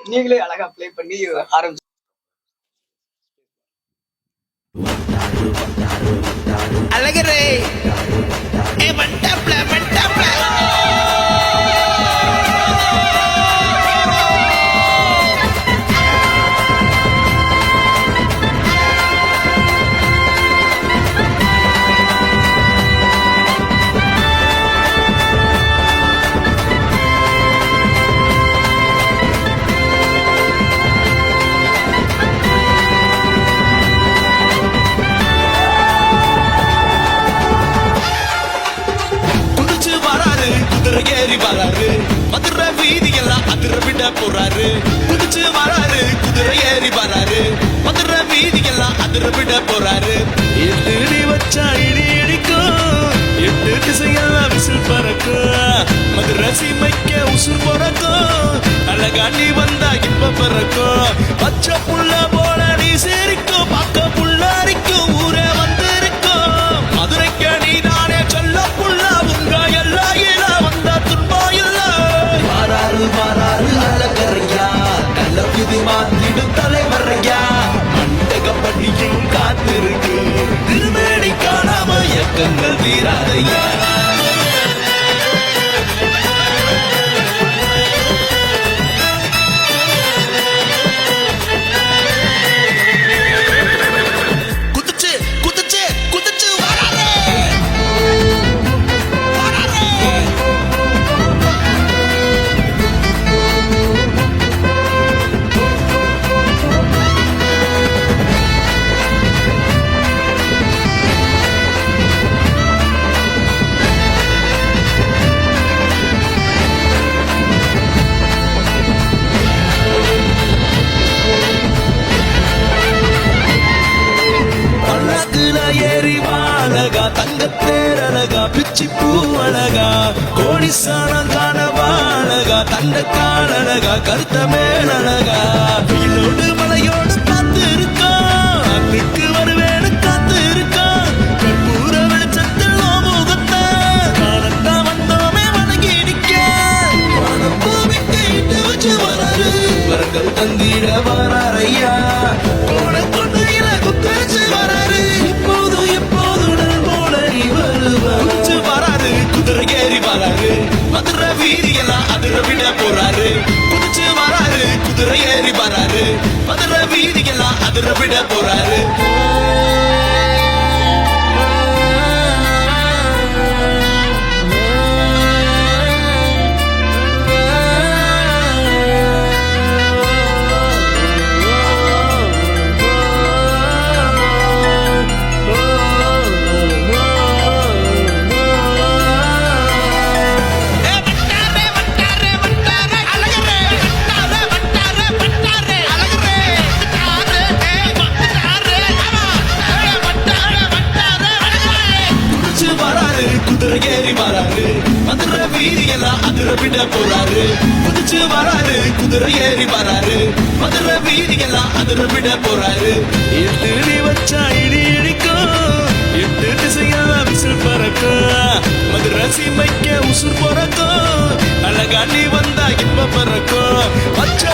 நீங்களே அழகா ப்ளே பண்ணி ஆரம்பிச்சு. அழகரே ஏ வண்டாப்ல வண்டாப்ல ஏறி வராரு மதுரை வீதி எல்லாம் அதிர விட போறாரு குதிச்சு வராரு குதிரை ஏறி வராரு மதுரை வீதி எல்லாம் அதிர விட போறாரு எட்டு வச்சா இடி இடிக்கும் எட்டு திசையெல்லாம் விசில் பறக்கும் மதுரை சீமைக்க உசுர் பிறக்கும் அழகா நீ வந்தா இப்ப பிறக்கும் பச்சை புள்ள போல நீ சேரிக்கும் பார்க்க புள்ளாரிக்கும் ஊரே வந்து இருக்கும் மதுரைக்க நீ தானே சொல்ல புள்ள உங்க எல்லா மாறாறு அழகரையா நல்ல விதி மாத்திடும் தலைவரையா மண்டகப்பட்டியும் காத்திருக்கு திருமேனி காணாம இயக்கங்கள் தீராதையா தங்கத்தேரழகா பிச்சி பூ அழகா கோடிசானம் காணவா அழகா தண்ட காலழகா கருத்த மேலழகா வெயிலோடு மலையோடு காத்து இருக்கோம் அதுக்கு வருவேன்னு காத்து இருக்கோம் கற்பூர வெளிச்சத்தில் முகத்தை காணத்தா வந்தோமே வணங்கி நிக்க பூமிக்கு இட்டு வச்சு வராரு வரங்கள் தந்திட வராரையா கோண கொண்டு இறகு பேச்சு வராரு குதிரை ஏறி வராரு மதுரை வீதி எல்லாம் அதிர விட போறாரு குதிச்சு வராரு குதிரை ஏறி வராரு மதுரை வீதி எல்லாம் அதிர விட போறாரு ஏறி வராரு மதுரை வீதி எல்லாம் அதிர விட போறாரு குதிச்சு வராரு குதிரை ஏறி வராரு மதுரை வீதி எல்லாம் அதிர விட போறாரு எட்டு வச்சா இடி இடிக்கும் எட்டு திசையெல்லாம் விசில் பறக்கும் மதுரை சீமைக்க உசுர் பிறக்கும் அழகா நீ வந்தா இப்ப பிறக்கும் பச்சை